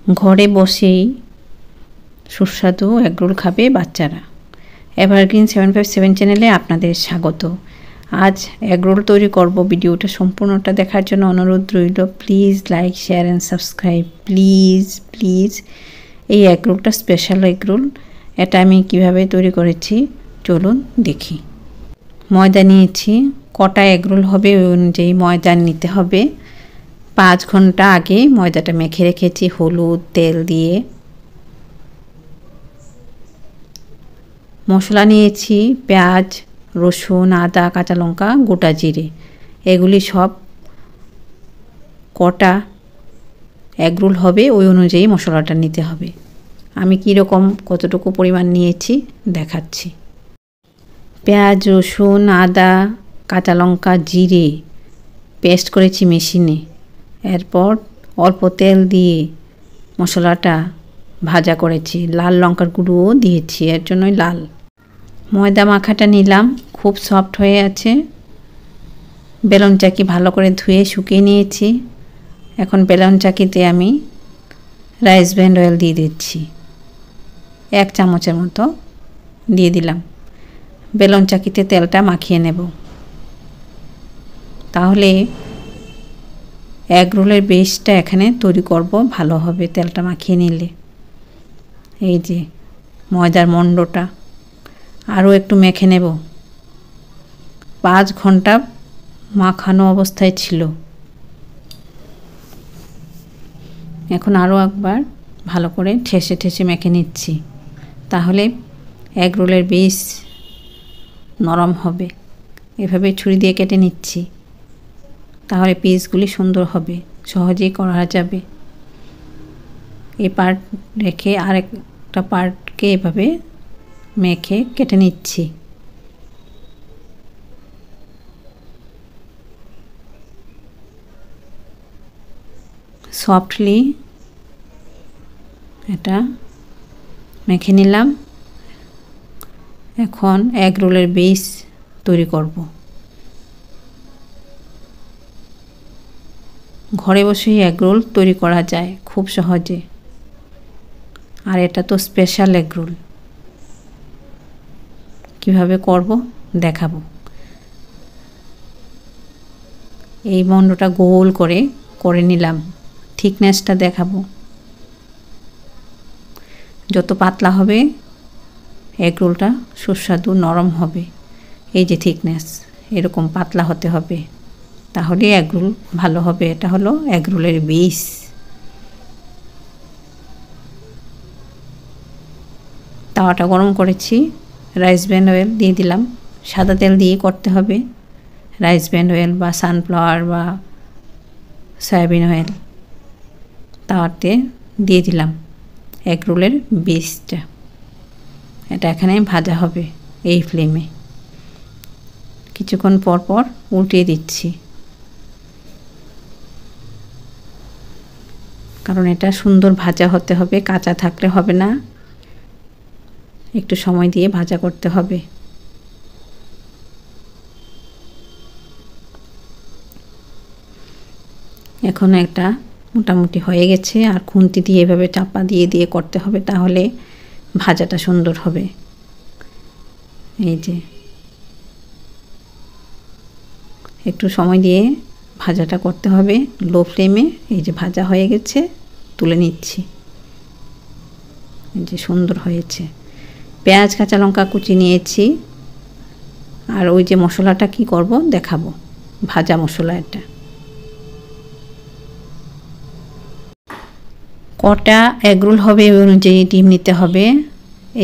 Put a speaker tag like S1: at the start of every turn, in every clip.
S1: ঘরে বসেই সুস্বাদু এগরোল খাবে বাচ্চারা। এভারগ্রিন 757 চ্যানেলে আপনাদের স্বাগত। আজ এগরোল তৈরি করব। ভিডিওটা সম্পূর্ণটা দেখার জন্য অনুরোধ রইল। Please like, share and subscribe. Please এই এগরোলটা স্পেশাল এগরোল। এটা আমি কিভাবে তৈরি করেছি চলুন দেখি। ময়দা নিয়েছি, কটা এগরোল হবে ওই অনুযায়ী ময়দা নিতে হবে। 5 ঘন্টা আগে ময়দাটা মেখে রেখেছি হলুদ তেল দিয়ে। মশলা নিয়েছি পেঁয়াজ, রসুন, আদা, কাঁচা লঙ্কা, গোটা জিরে। এগুলি সব কটা এগরোল হবে ওই অনুযায়ী মশলাটা নিতে হবে। আমি কীরকম কতটুকু পরিমাণ নিয়েছি দেখাচ্ছি। পেঁয়াজ, রসুন, আদা, কাঁচা লঙ্কা, জিরে পেস্ট করেছি মেশিনে। এরপর অল্প তেল দিয়ে মশলাটা ভাজা করেছি। লাল লঙ্কার গুঁড়োও দিয়েছি, এর জন্যই লাল। ময়দা মাখাটা নিলাম, খুব সফট হয়ে আছে। বেলন চাকি ভালো করে ধুয়ে শুকিয়ে নিয়েছি। এখন বেলন চাকিতে আমি রাইস ব্র্যান্ড অয়েল দিয়ে দিচ্ছি। 1 চামচের মতো দিয়ে দিলাম। বেলন চাকিতে তেলটা মাখিয়ে নেব, তাহলে এগরোলের বেসটা এখানে তৈরি করব ভালো হবে তেলটা মাখিয়ে নিলে। এই যে ময়দার মণ্ডটা আরও একটু মেখে নেব। 5 ঘন্টা মাখানো অবস্থায় ছিল। এখন আরও একবার ভালো করে ঠেসে মেখে নিচ্ছি, তাহলে এগরোলের বেস নরম হবে। এভাবে ছুরি দিয়ে কেটে নিচ্ছি, তাহলে পিসগুলি সুন্দর হবে, সহজেই করা যাবে। এই পার্ট রেখে আরেকটা পার্টকে এভাবে মেখে কেটে নিচ্ছি। সফটলি এটা মেখে নিলাম। এখন এগরোলের বেস তৈরি করব। ঘরে বসেই এগরোল তৈরি করা যায় খুব সহজে, আর এটা তো স্পেশাল এগরোল। কিভাবে করব দেখাবো। এই মণ্ডটা গোল করে নিলাম। থিকনেসটা দেখাবো। যত পাতলা হবে এগরোলটা সুস্বাদু নরম হবে। এই যে থিকনেস, এরকম পাতলা হতে হবে, তাহলে এগরোল ভালো হবে। এটা হলো এগরোলের বেস। তাওয়াটা গরম করেছি, রাইস ব্র্যান্ড অয়েল দিয়ে দিলাম। সাদা তেল দিয়ে করতে হবে। রাইস ব্র্যান্ড অয়েল বা সানফ্লাওয়ার বা সয়াবিন অয়েল তাওয়াতে দিয়ে দিলাম এগরোলের বেসটা। এটা এখানে ভাজা হবে এই ফ্লেমে। কিছুক্ষণ পর উল্টিয়ে দিচ্ছি, কারণ এটা সুন্দর ভাজা হতে হবে, কাঁচা থাকলে হবে না। একটু সময় দিয়ে ভাজা করতে হবে। এখন একটা মোটামুটি হয়ে গেছে, আর খুন্তি দিয়ে এভাবে চাপা দিয়ে করতে হবে, তাহলে ভাজাটা সুন্দর হবে। এই যে একটু সময় দিয়ে ভাজাটা করতে হবে লো ফ্লেমে। এই যে ভাজা হয়ে গেছে, তুলে নিচ্ছি। এই যে সুন্দর হয়েছে। পেঁয়াজ, কাঁচা লঙ্কা কুচি নিয়েছি, আর ওই যে মশলাটা কি করব দেখাবো। ভাজা মশলা এটা। কটা এগরোল হবে ওই অনুযায়ী ডিম নিতে হবে।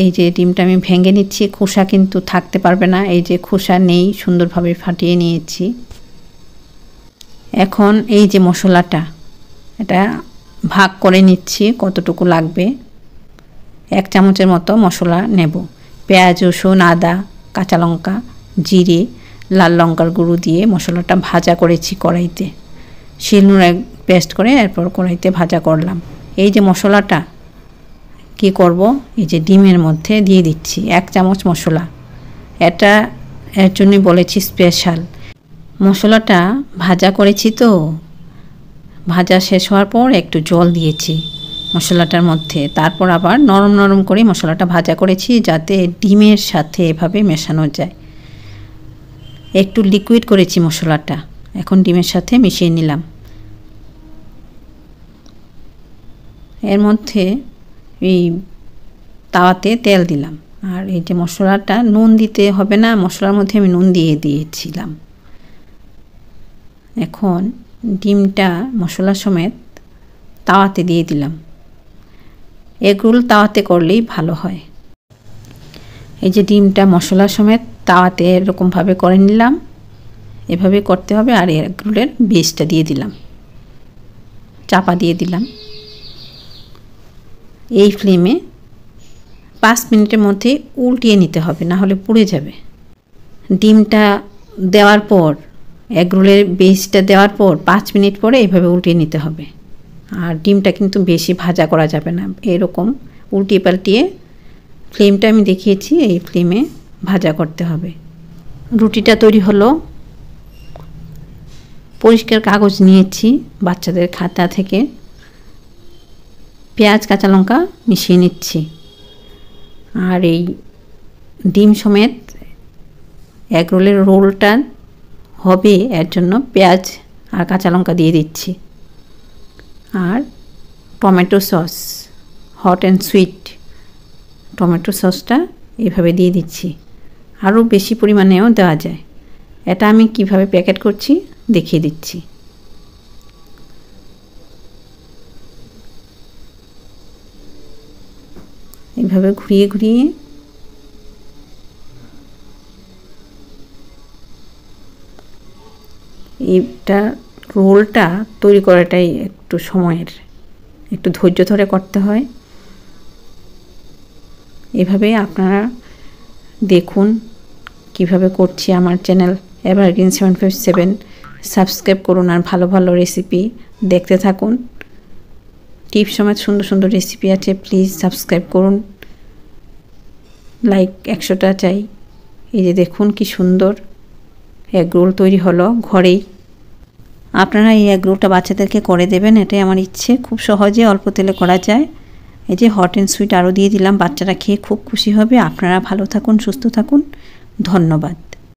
S1: এই যে ডিমটা আমি ভেঙে নিচ্ছি, খোসা কিন্তু থাকতে পারবে না। এই যে খোসা নেই, সুন্দরভাবে ফাটিয়ে নিয়েছি। এখন এই যে মশলাটা, এটা ভাগ করে নিচ্ছি কতটুকু লাগবে। 1 চামচের মতো মশলা নেব। পেঁয়াজ, রসুন, আদা, কাঁচা লঙ্কা, জিরে, লাল লঙ্কার গুঁড়ো দিয়ে মশলাটা ভাজা করেছি কড়াইতে। শিলনোড়ায় পেস্ট করে এরপর কড়াইতে ভাজা করলাম। এই যে মশলাটা কি করব, এই যে ডিমের মধ্যে দিয়ে দিচ্ছি 1 চামচ মশলা। এটা এর জন্যই বলেছি স্পেশাল। মশলাটা ভাজা করেছি তো, ভাজা শেষ হওয়ার পর একটু জল দিয়েছি। মশলাটার মধ্যে। তারপর আবার নরম নরম করে মশলাটা ভাজা করেছি যাতে ডিমের সাথে এভাবে মেশানো যায়। একটু লিকুইড করেছি মশলাটা, এখন ডিমের সাথে মিশিয়ে নিলাম। এর মধ্যে এই তাওয়াতে তেল দিলাম। আর এই যে মশলাটা, নুন দিতে হবে না, মশলার মধ্যে আমি নুন দিয়ে দিয়েছিলাম। এখন ডিমটা মশলা সমেত তাওয়াতে দিয়ে দিলাম। এগরোল তাওয়াতে করলেই ভালো হয়। এই যে ডিমটা মশলা সমেত তাওয়াতে এরকমভাবে করে নিলাম, এভাবে করতে হবে। আর এগরোলের বেসটা দিয়ে দিলাম, চাপা দিয়ে দিলাম। এই ফ্লেমে 5 মিনিটের মধ্যে উল্টিয়ে নিতে হবে, না হলে পুড়ে যাবে। ডিমটা দেওয়ার পর, এগরোলের বেসটা দেওয়ার পর 5 মিনিট পরে এইভাবে উল্টিয়ে নিতে হবে। আর ডিমটা কিন্তু বেশি ভাজা করা যাবে না, এরকম উল্টিয়ে পাল্টিয়ে ফ্লেমটা আমি দেখিয়েছি, এই ফ্লেমে ভাজা করতে হবে। রুটিটা তৈরি হলো। পরিষ্কার কাগজ নিয়েছি বাচ্চাদের খাতা থেকে, পেঁয়াজ কাঁচা লঙ্কা মিশিয়ে নিচ্ছি। আর এই ডিম সমেত এগরোলের রোলটা হবে, এর জন্য পেঁয়াজ আর কাঁচা লঙ্কা দিয়ে দিচ্ছি। আর tomato sauce, hot and sweet tomato সসটা এভাবে দিয়ে দিচ্ছি। আরও বেশি পরিমাণেও দেওয়া যায়। এটা আমি কিভাবে প্যাকেট করছি দেখিয়ে দিচ্ছি। এইভাবে ঘুরিয়ে ঘুরিয়ে এইটা রোলটা তৈরি করাটাই একটু সময়ের, একটু ধৈর্য ধরে করতে হয়। এভাবে আপনারা দেখুন কিভাবে করছি। আমার চ্যানেল এভারগ্রিন 757 সাবস্ক্রাইব করুন আর ভালো ভালো রেসিপি দেখতে থাকুন। টিপস সমেত সুন্দর সুন্দর রেসিপি আছে, প্লিজ সাবস্ক্রাইব করুন। লাইক 100টা চাই। এই যে দেখুন কি সুন্দর এগরোল তৈরি হলো ঘরেই। আপনারা এই এগরোলটা বাচ্চাদেরকে করে দেবেন, এটাই আমার ইচ্ছে। খুব সহজে অল্প তেলে করা যায়। এই যে হট অ্যান্ড সুইট আরও দিয়ে দিলাম, বাচ্চারা খেয়ে খুব খুশি হবে। আপনারা ভালো থাকুন, সুস্থ থাকুন, ধন্যবাদ।